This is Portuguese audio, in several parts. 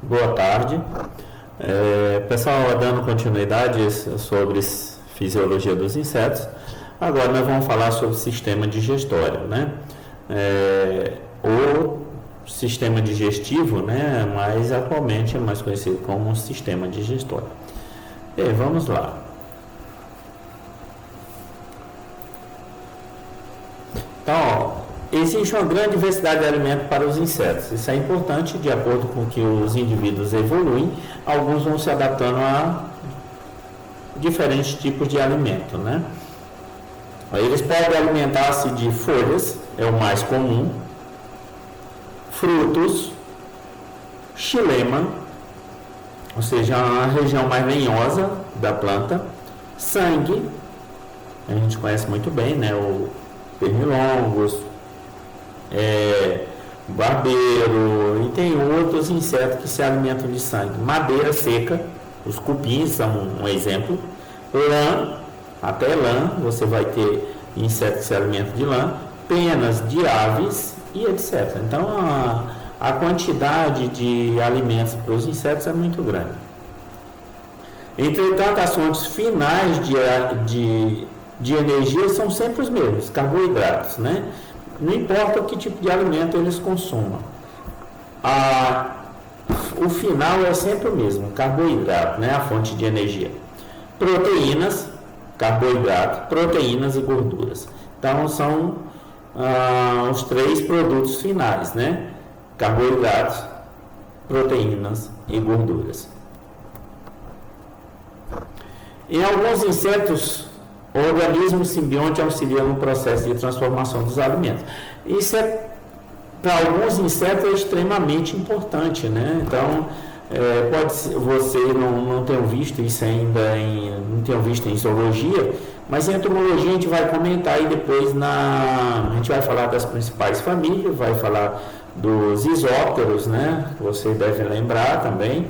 Boa tarde. Pessoal, dando continuidade sobre fisiologia dos insetos, agora nós vamos falar sobre o sistema digestório, né? O sistema digestivo, né? Mas atualmente é mais conhecido como sistema digestório. Vamos lá. Então, existe uma grande diversidade de alimentos para os insetos. Isso é importante, de acordo com que os indivíduos evoluem, alguns vão se adaptando a diferentes tipos de alimento, né? Eles podem alimentar-se de folhas, é o mais comum, frutos, xilema, ou seja, a região mais lenhosa da planta, sangue, a gente conhece muito bem, né? O pernilongos, barbeiro, e tem outros insetos que se alimentam de sangue. Madeira seca, os cupins são um exemplo. Lã, até lã, você vai ter insetos que se alimentam de lã, penas de aves e etc. Então a quantidade de alimentos para os insetos é muito grande. Entretanto, as fontes finais de energia são sempre os mesmos, carboidratos, né? Não importa que tipo de alimento eles consumam. O final é sempre o mesmo, carboidrato, né? A fonte de energia. Proteínas, carboidrato, proteínas e gorduras. Então são os três produtos finais, né? Carboidratos, proteínas e gorduras. Em alguns insetos, o organismo simbionte auxilia no processo de transformação dos alimentos. Isso para alguns insetos é extremamente importante, né? Então, pode ser, você não tenha visto isso ainda, não tenha visto em zoologia, mas em entomologia a gente vai comentar e depois a gente vai falar das principais famílias, vai falar dos isópteros, né? Você deve lembrar também.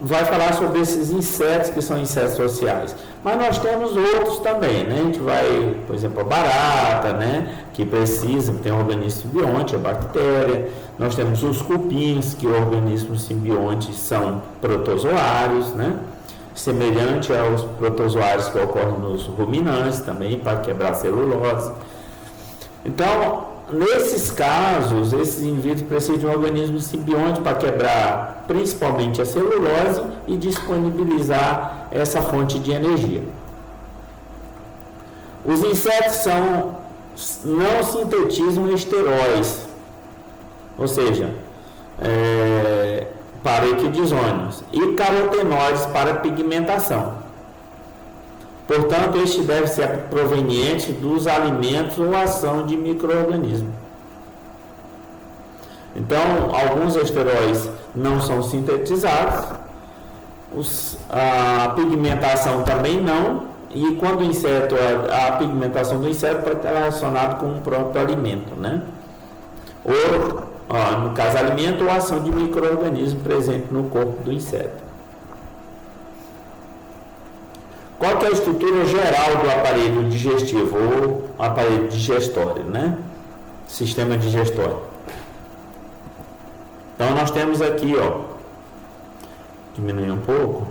Vai falar sobre esses insetos que são insetos sociais. Mas nós temos outros também, né? A gente vai, por exemplo, a barata, né? Que tem um organismo simbionte, a bactéria. Nós temos os cupins, que organismos simbiontes são protozoários, né? Semelhante aos protozoários que ocorrem nos ruminantes também, para quebrar a celulose. Então, nesses casos, esses indivíduos precisam de um organismo simbionte para quebrar principalmente a celulose e disponibilizar essa fonte de energia. Os insetos não sintetizam esteróis, ou seja, para equidisônios, e carotenoides para pigmentação. Portanto, este deve ser proveniente dos alimentos ou ação de micro-organismos. Então, alguns esteróis não são sintetizados, a pigmentação também não, e quando o inseto, a pigmentação do inseto pode estar relacionada com o próprio alimento, né? Ou, no caso, alimento ou ação de micro-organismo presente no corpo do inseto. Qual que é a estrutura geral do aparelho digestivo ou aparelho digestório, né? Sistema digestório. Então nós temos aqui, diminuir um pouco.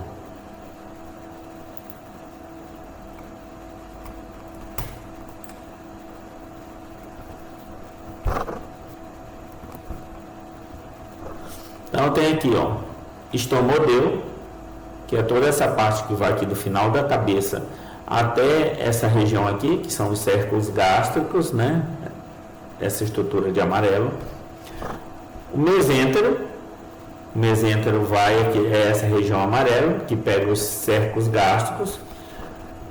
Então tem aqui, estomodeu, que é toda essa parte que vai aqui do final da cabeça até essa região aqui, que são os cérculos gástricos, né? Essa estrutura de amarelo. O mesêntero vai aqui, é essa região amarela, que pega os cérculos gástricos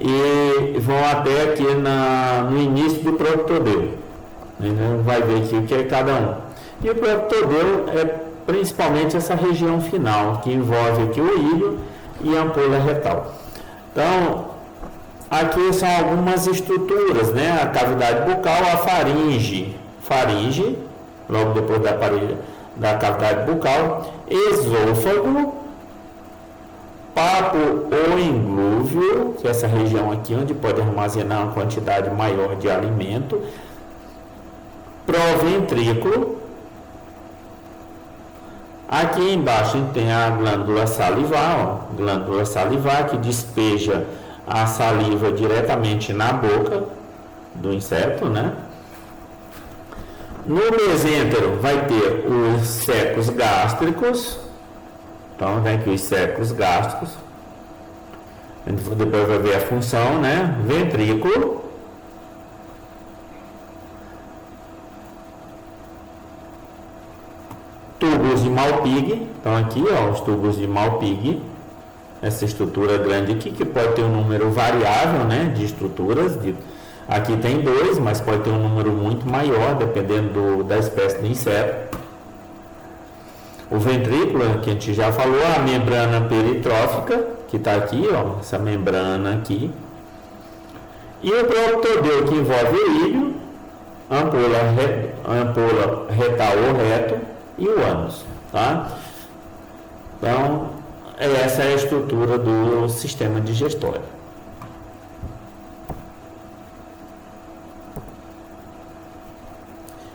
e vão até aqui no início do proctodeu. Vai ver aqui o que é cada um. E o proctodeu é principalmente essa região final, que envolve aqui o ilho e a ampola retal. Então, aqui são algumas estruturas, né? A cavidade bucal, a faringe, logo depois da cavidade bucal, esôfago, papo ou inglúvio, que é essa região aqui onde pode armazenar uma quantidade maior de alimento, proventrículo, Aqui embaixo a gente tem a glândula salivar, ó, glândula salivar que despeja a saliva diretamente na boca do inseto, né? No mesêntero vai ter os secos gástricos, então vem aqui os secos gástricos, a gente depois vai ver a função, né? Ventrículo, tubos de Malpighi, então aqui ó, os tubos de Malpighi, essa estrutura grande aqui que pode ter um número variável, né, de estruturas, aqui tem 2, mas pode ter um número muito maior dependendo da espécie de inseto. O ventrículo, que a gente já falou, a membrana peritrófica, que está aqui, ó, essa membrana aqui, e o proctodeu, que envolve o ilho, ampola retal ou reto, e o ânus, tá? Então, essa é a estrutura do sistema digestório.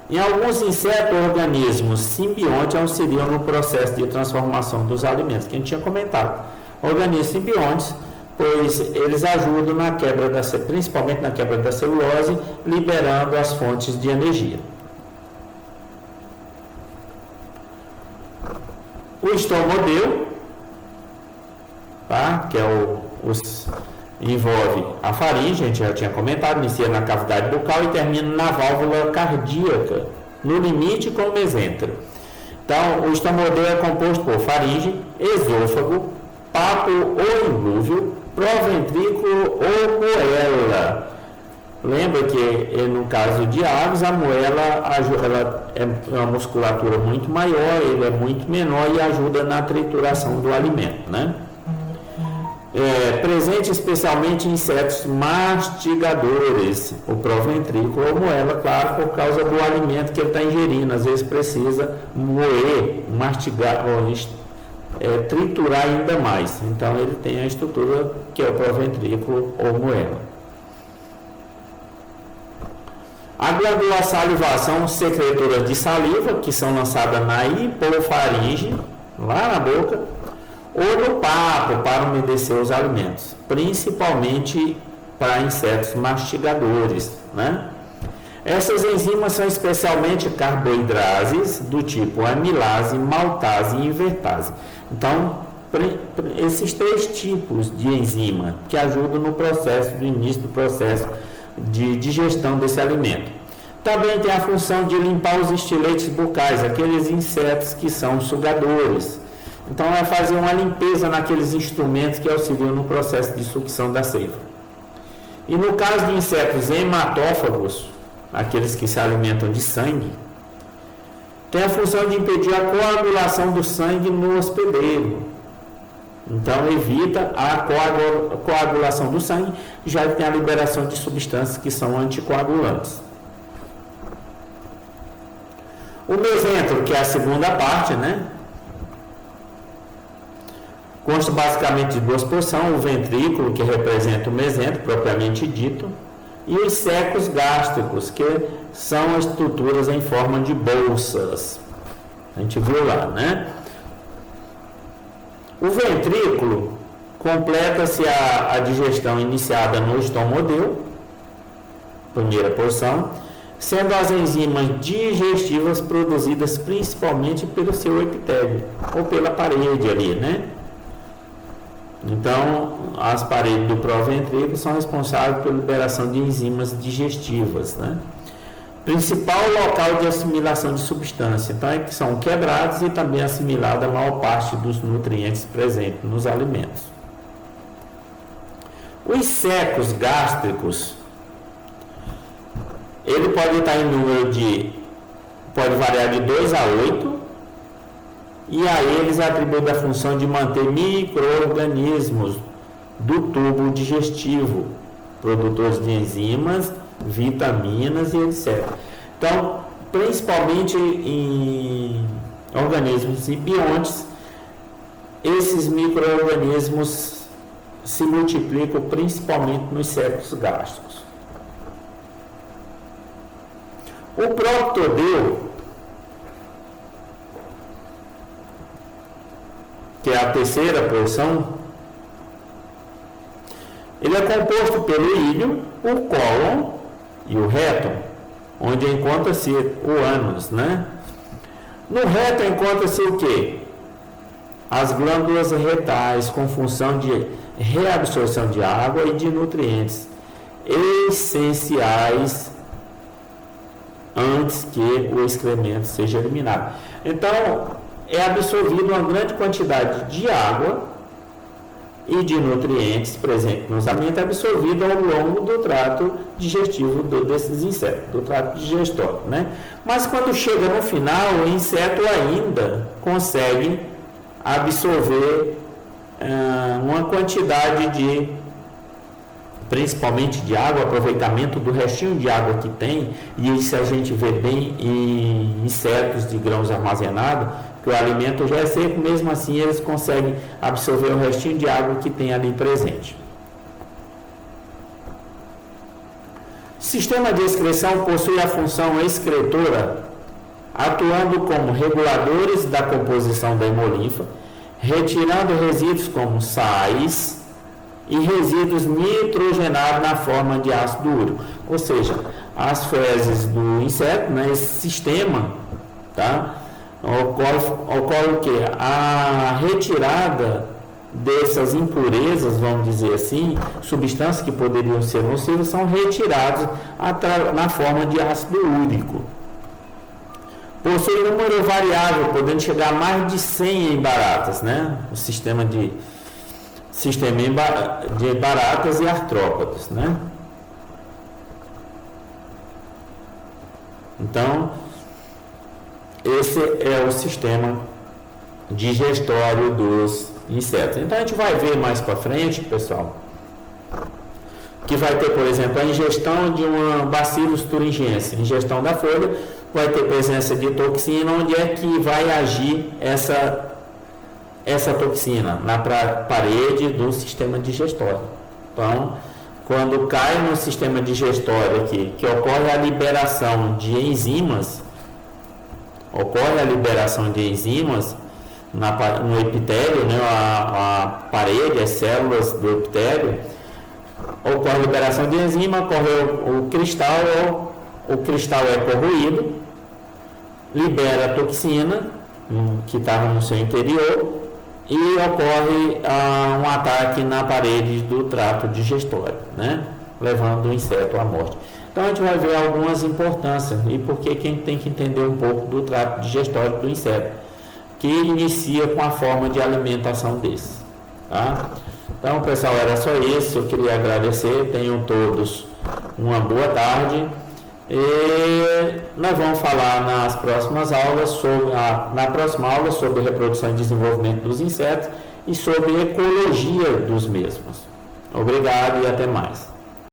Em alguns insetos, organismos simbiontes auxiliam no processo de transformação dos alimentos, que a gente tinha comentado. Organismos simbiontes, pois eles ajudam na quebra principalmente na quebra da celulose, liberando as fontes de energia. O estomodeu, tá? Que é envolve a faringe, a gente já tinha comentado, inicia na cavidade bucal e termina na válvula cardíaca, no limite com o mesêntero. Então, o estomodeu é composto por faringe, esôfago, papo ou imblúvio, proventrículo ou moela. Lembra que no caso de aves, a moela ela é uma musculatura muito maior, ele é muito menor e ajuda na trituração do alimento, né? Presente especialmente em insetos mastigadores, o proventrículo ou moela, claro, por causa do alimento que ele está ingerindo. Às vezes precisa moer, mastigar, ou triturar ainda mais. Então ele tem a estrutura que é o proventrículo ou moela. A glândula salivar são secretoras de saliva que são lançadas na hipofaringe, lá na boca, ou no papo para umedecer os alimentos, principalmente para insetos mastigadores, né? Essas enzimas são especialmente carboidrases do tipo amilase, maltase e invertase. Então, esses 3 tipos de enzima que ajudam no processo, do início do processo de digestão desse alimento. Também tem a função de limpar os estiletes bucais, aqueles insetos que são sugadores. Então, é fazer uma limpeza naqueles instrumentos que auxiliam no processo de sucção da seiva. E no caso de insetos hematófagos, aqueles que se alimentam de sangue, tem a função de impedir a coagulação do sangue no hospedeiro. Então, evita a coagulação do sangue, já que tem a liberação de substâncias que são anticoagulantes. O mesêntero, que é a segunda parte, né? Consta basicamente de 2 porções, o ventrículo, que representa o mesêntero, propriamente dito, e os secos gástricos, que são estruturas em forma de bolsas. A gente viu lá, né? O ventrículo completa-se a digestão iniciada no estomodeu, primeira porção, sendo as enzimas digestivas produzidas principalmente pelo seu epitélio, ou pela parede ali, né? Então, as paredes do proventrículo são responsáveis pela liberação de enzimas digestivas, né? Principal local de assimilação de substância, então é que são quebrados e também assimilada a maior parte dos nutrientes presentes nos alimentos. Os secos gástricos, ele pode estar em número pode variar de 2 a 8, e a eles é atribuída a função de manter micro-organismos do tubo digestivo, produtores de enzimas, vitaminas e etc. Então, principalmente em organismos simbiontes, esses micro-organismos se multiplicam principalmente nos secos gástricos. O proctodeu que é a terceira posição, ele é composto pelo íleo, o cólon e o reto, onde encontra-se o ânus, né? No reto encontra-se o quê? As glândulas retais com função de reabsorção de água e de nutrientes essenciais antes que o excremento seja eliminado. Então, é absorvido uma grande quantidade de água e de nutrientes presentes nos alimentos, absorvido ao longo do trato digestivo desses insetos, do trato digestório, né? Mas quando chega no final, o inseto ainda consegue absorver uma quantidade principalmente de água, aproveitamento do restinho de água que tem, e isso a gente vê bem em insetos de grãos armazenados, que o alimento já é seco, mesmo assim eles conseguem absorver o restinho de água que tem ali presente. O sistema de excreção possui a função excretora, atuando como reguladores da composição da hemolinfa, retirando resíduos como sais e resíduos nitrogenados na forma de ácido úrico. Ou seja, as fezes do inseto, né, esse sistema, tá? Ocorre o que? A retirada dessas impurezas, vamos dizer assim, substâncias que poderiam ser nocivas, são retiradas na forma de ácido úrico. Possui um número variável, podendo chegar a mais de 100 em baratas, né? O sistema de baratas e artrópodes, né? Então, esse é o sistema digestório dos insetos. Então, a gente vai ver mais para frente, pessoal, que vai ter, por exemplo, a ingestão de uma Bacillus thuringiensis, ingestão da folha, vai ter presença de toxina, onde é que vai agir essa toxina? Na parede do sistema digestório. Então, quando cai no sistema digestório aqui, que ocorre a liberação de enzimas, no epitélio, né, a parede, as células do epitélio, ocorre a liberação de enzima, ocorre o cristal é corroído, libera a toxina que estava no seu interior e ocorre um ataque na parede do trato digestório, né, levando o inseto à morte. Então a gente vai ver algumas importâncias e por que a gente tem que entender um pouco do trato digestório do inseto, que inicia com a forma de alimentação desse, tá? Então, pessoal, era só isso. Eu queria agradecer. Tenham todos uma boa tarde. E nós vamos falar nas próximas aulas na próxima aula sobre reprodução e desenvolvimento dos insetos e sobre ecologia dos mesmos. Obrigado e até mais.